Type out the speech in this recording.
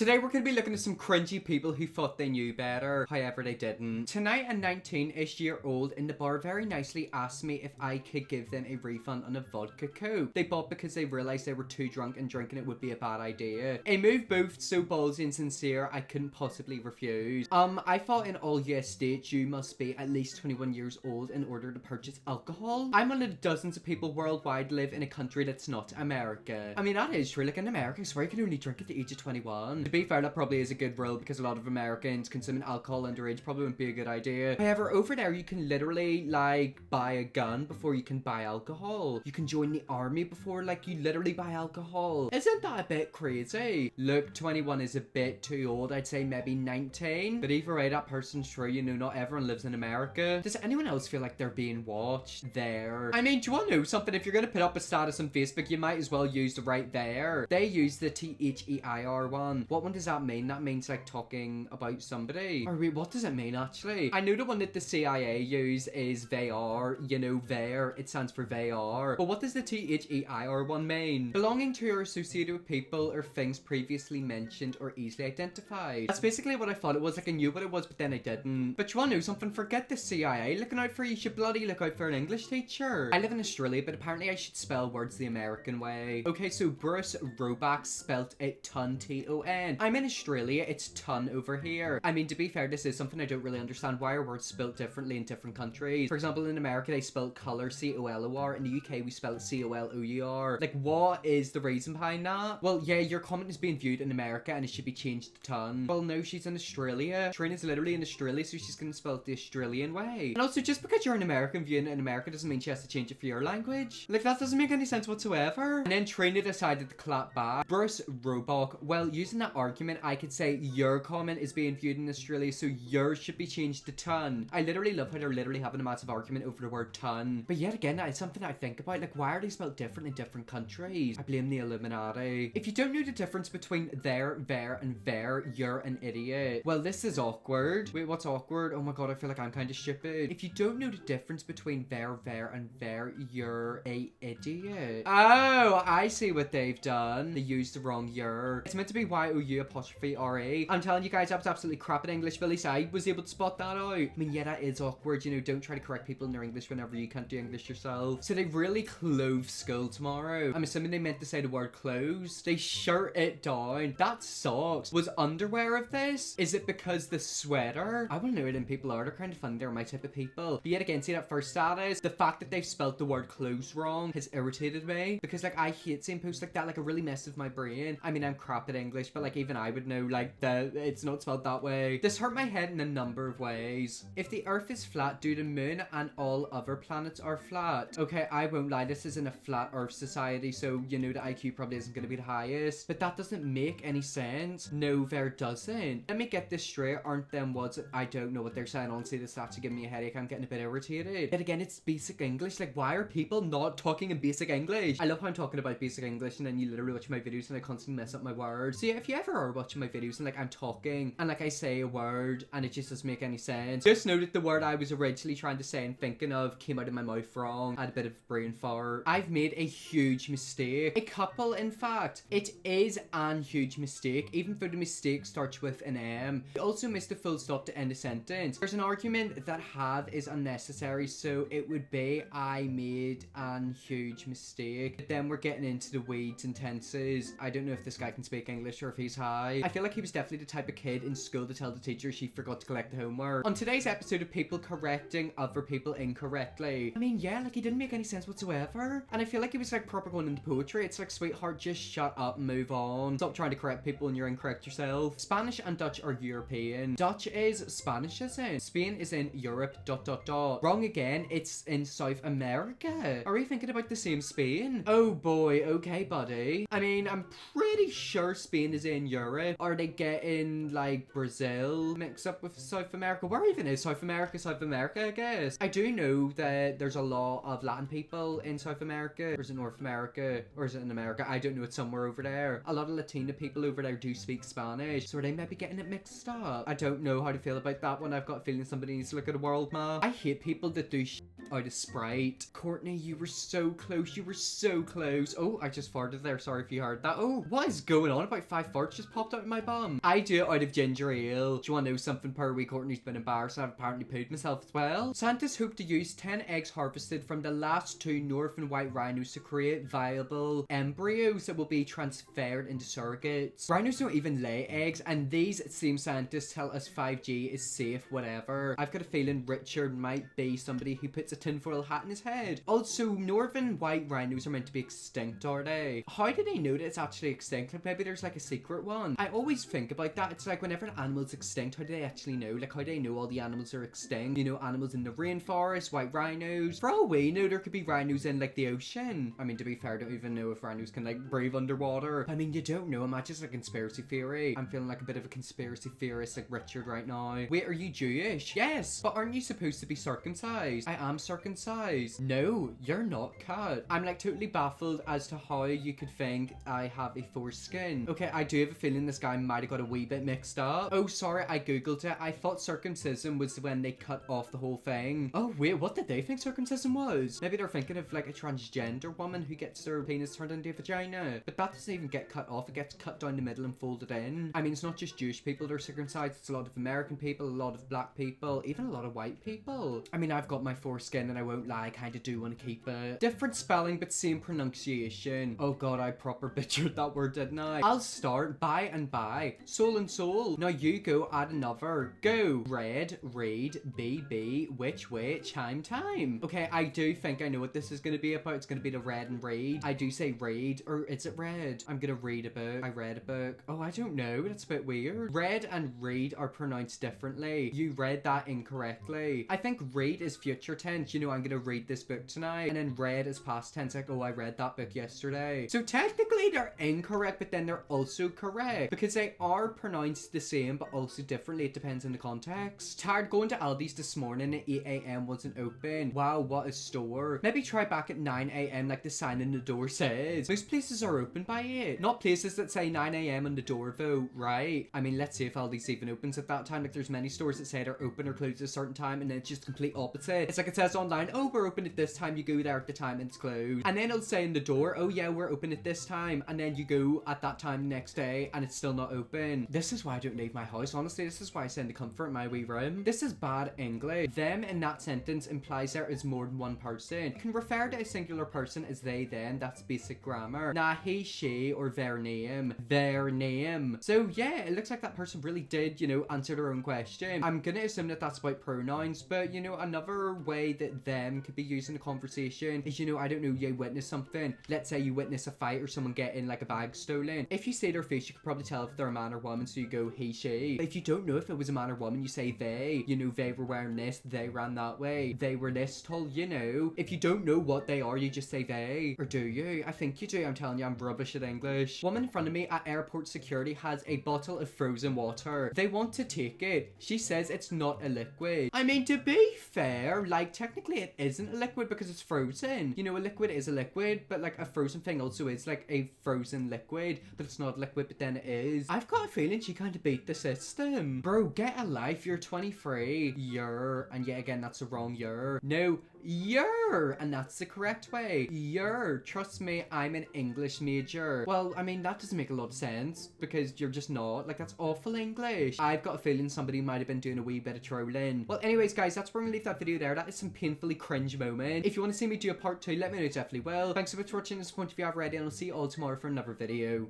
Today we're going to be looking at some cringy people who thought they knew better, however they didn't. Tonight a 19-ish-year-old in the bar very nicely asked me if I could give them a refund on a vodka coke they bought because they realised they were too drunk and drinking it would be a bad idea. A move both so ballsy and sincere I couldn't possibly refuse. I thought in all US states you must be at least 21 years old in order to purchase alcohol. I'm one of the dozens of people worldwide live in a country that's not America. I mean that is true, like in America I swear you can only drink at the age of 21. To be fair, that probably is a good rule because a lot of Americans consuming alcohol underage probably wouldn't be a good idea. However, over there you can literally like buy a gun before you can buy alcohol. You can join the army before like you literally buy alcohol. Isn't that a bit crazy? Look, 21 is a bit too old. I'd say maybe 19. But either way, that person's true. You know, not everyone lives in America. Does anyone else feel like they're being watched there? I mean, do you want to know something? If you're going to put up a status on Facebook, you might as well use the right there. They use the THEIR one. What one does that mean? That means like talking about somebody. Or wait, what does it mean actually? I know the one that the CIA use is they are, you know, there. It stands for they are. But what does the THEIR one mean? Belonging to or associated with people or things previously mentioned or easily identified. That's basically what I thought it was. Like I knew what it was, but then I didn't. But you wanna know something? Forget the CIA looking out for you. You should bloody look out for an English teacher. I live in Australia, but apparently I should spell words the American way. Okay, so Bruce Roback spelt it ton, T-O-N. I'm in Australia, it's ton over here. I mean, to be fair, this is something I don't really understand. Why are words spelled differently in different countries? For example, in America, they spell color C-O-L-O-R. In the UK, we spell it C-O-L-O-U-R. Like, what is the reason behind that? Well, yeah, your comment is being viewed in America and it should be changed to ton. Well, no, she's in Australia. Trina's literally in Australia, so she's gonna spell it the Australian way. And also, just because you're an American viewing it in America doesn't mean she has to change it for your language. Like, that doesn't make any sense whatsoever. And then Trina decided to clap back. Bruce Roback, well, using that argument, I could say your comment is being viewed in Australia, so yours should be changed to ton. I literally love how they're literally having a massive argument over the word ton. But yet again, that is something I think about. Like, why are they spelled different in different countries? I blame the Illuminati. If you don't know the difference between there, and there, you're an idiot. Well, this is awkward. Wait, what's awkward? Oh my god, I feel like I'm kind of stupid. If you don't know the difference between there, and there, you're a idiot. Oh, I see what they've done. They used the wrong you're. It's meant to be Y-O-U''R-E. I'm telling you guys, I was absolutely crap at English, but at least I was able to spot that out. I mean, yeah, that is awkward. You know, don't try to correct people in their English whenever you can't do English yourself. So they really clove school tomorrow. I'm assuming they meant to say the word close. They shirt it down. That sucks. Was underwear of this? Is it because the sweater? I want to know who them people are. They're kind of fun. They're my type of people. But yet again, see that first status? The fact that they've spelled the word close wrong has irritated me. Because like, I hate seeing posts like that. Like, it really messes with my brain. I mean, I'm crap at English, but like, even I would know like that it's not spelled that way. This hurt my head in a number of ways. If the earth is flat, do the moon and all other planets are flat? Okay, I won't lie, this isn't a flat earth society, so you know the IQ probably isn't going to be the highest, but that doesn't make any sense. No, there doesn't. Let me get this straight. Aren't them words? I don't know what they're saying. Honestly, this starts to give me a headache. I'm getting a bit irritated. Yet again, it's basic English. Like, why are people not talking in basic English? I love how I'm talking about basic English and then you literally watch my videos and I constantly mess up my words. So yeah, if you ever are watching my videos and like I'm talking and like I say a word and it just doesn't make any sense, just know that the word I was originally trying to say and thinking of came out of my mouth wrong. I had a bit of brain fart. I've made a huge mistake. A couple, in fact. It is an huge mistake, even though the mistake starts with an M. You also missed a full stop to end a sentence. There's an argument that have is unnecessary, so it would be I made an huge mistake. But then we're getting into the weeds and tenses. I don't know if this guy can speak English or if he's high. I feel like he was definitely the type of kid in school to tell the teacher she forgot to collect the homework. On today's episode of people correcting other people incorrectly. I mean, yeah, like he didn't make any sense whatsoever. And I feel like he was like proper going into poetry. It's like, sweetheart, just shut up and move on. Stop trying to correct people and you're incorrect yourself. Spanish and Dutch are European. Dutch is Spanish, isn't? Spain is in Europe, ... Wrong again, it's in South America. Are we thinking about the same Spain? Oh boy, okay, buddy. I mean, I'm pretty sure Spain is in Europe. Are they getting like Brazil mixed up with South America? Where even is South America? South America, I guess. I do know that there's a lot of Latin people in South America. Or is it North America? Or is it in America? I don't know. It's somewhere over there. A lot of Latina people over there do speak Spanish. So are they maybe getting it mixed up? I don't know how to feel about that one. I've got a feeling somebody needs to look at a world map. I hate people that do out of Sprite. Courtney, you were so close. You were so close. Oh, I just farted there. Sorry if you heard that. Oh, what is going on? About 5 farts just popped out of my bum. I do it out of ginger ale. Do you want to know something, per wee? Courtney's been embarrassed. I've apparently pooed myself as well. Scientists hope to use 10 eggs harvested from the last 2 northern white rhinos to create viable embryos that will be transferred into surrogates. Rhinos don't even lay eggs, and these same scientists tell us 5G is safe, whatever. I've got a feeling Richard might be somebody who puts a tinfoil hat in his head. Also, northern white rhinos are meant to be extinct, are they? How do they know that it's actually extinct? Like, maybe there's like a secret one. I always think about that. It's like whenever an animal's extinct, how do they actually know? Like, how do they know all the animals are extinct? You know, animals in the rainforest, white rhinos. For all we know, there could be rhinos in like the ocean. I mean, to be fair, I don't even know if rhinos can like breathe underwater. I mean, you don't know. I'm not just a conspiracy theory. I'm feeling like a bit of a conspiracy theorist like Richard right now. Wait, are you Jewish? Yes, but aren't you supposed to be circumcised? I am circumcised. No, you're not, cat. I'm like totally baffled as to how you could think I have a foreskin. Okay, I do have a feeling this guy might have got a wee bit mixed up. Oh, sorry, I googled it. I thought circumcision was when they cut off the whole thing. Oh wait, what did they think circumcision was? Maybe they're thinking of like a transgender woman who gets their penis turned into a vagina. But that doesn't even get cut off. It gets cut down the middle and folded in. I mean, it's not just Jewish people that are circumcised. It's a lot of American people, a lot of black people, even a lot of white people. I mean, I've got my foreskin and I won't lie, I kind of do want to keep it. Different spelling, but same pronunciation. Oh god, I proper butchered that word, didn't I? I'll start. By and by. Soul and soul. Now you go, add another. Go. Red, read, BB, which way, chime time. Okay, I do think I know what this is going to be about. It's going to be the read and read. I do say read, or is it read? I'm going to read a book. I read a book. Oh, I don't know. That's a bit weird. Read and read are pronounced differently. You read that incorrectly. I think read is future tense. You know, I'm going to read this book tonight. And then read is past tense. Like, oh, I read that book yesterday. So technically they're incorrect, but then they're also correct because they are pronounced the same, but also differently. It depends on the context. Tired going to Aldi's this morning at 8 a.m. wasn't open. Wow, what a store. Maybe try back at 9 a.m. like the sign in the door says. Most places are open by 8. Not places that say 9 a.m. on the door though, right? I mean, let's see if Aldi's even opens at that time. Like there's many stores that say they're open or closed at a certain time, and then it's just complete opposite. It's like it says online, oh, we're open at this time. You go there at the time and it's closed. And then it'll say in the door, oh yeah, we're open at this time. And then you go at that time the next day and it's still not open. This is why I don't leave my house. Honestly, this is why I send the comfort in my wee room. This is bad English. Them in that sentence implies there is more than one person. You can refer to a singular person as they, them. That's basic grammar. Nah, he, she, or their name. Their name. So yeah, it looks like that person really did, you know, answer their own question. I'm gonna assume that that's about pronouns, but you know, another way that them could be used in a conversation is, you know, I don't know, you witness something. Let's say you witness a fight or someone getting like a bag stolen. If you say their face, you could probably tell if they're a man or woman, so you go he, she. But if you don't know if it was a man or woman, you say they. You know, they were wearing this, they ran that way, they were this tall, you know. If you don't know what they are, you just say they. Or do you? I think you do. I'm telling you, I'm rubbish at English. Woman in front of me at airport security has a bottle of frozen water. They want to take it. She says it's not a liquid. I mean, to be fair, like technically it isn't a liquid because it's frozen. You know, a liquid is a liquid, but like a frozen thing also is like a frozen liquid, but it's not liquid, but then it is. I've got a feeling she kind of beat the system. Bro, get a life. You're 23. You're, and yet again, that's the wrong year. No, you're, and that's the correct way. You're. Trust me, I'm an English major. Well, I mean, that doesn't make a lot of sense because you're just not. Like, that's awful English. I've got a feeling somebody might have been doing a wee bit of trolling. Well, anyways, guys, that's where I'm gonna leave that video there. That is some painfully cringe moment. If you want to see me do a part 2, let me know, definitely will. Thanks so much for watching this point if you have already, and I'll see you all tomorrow for another video.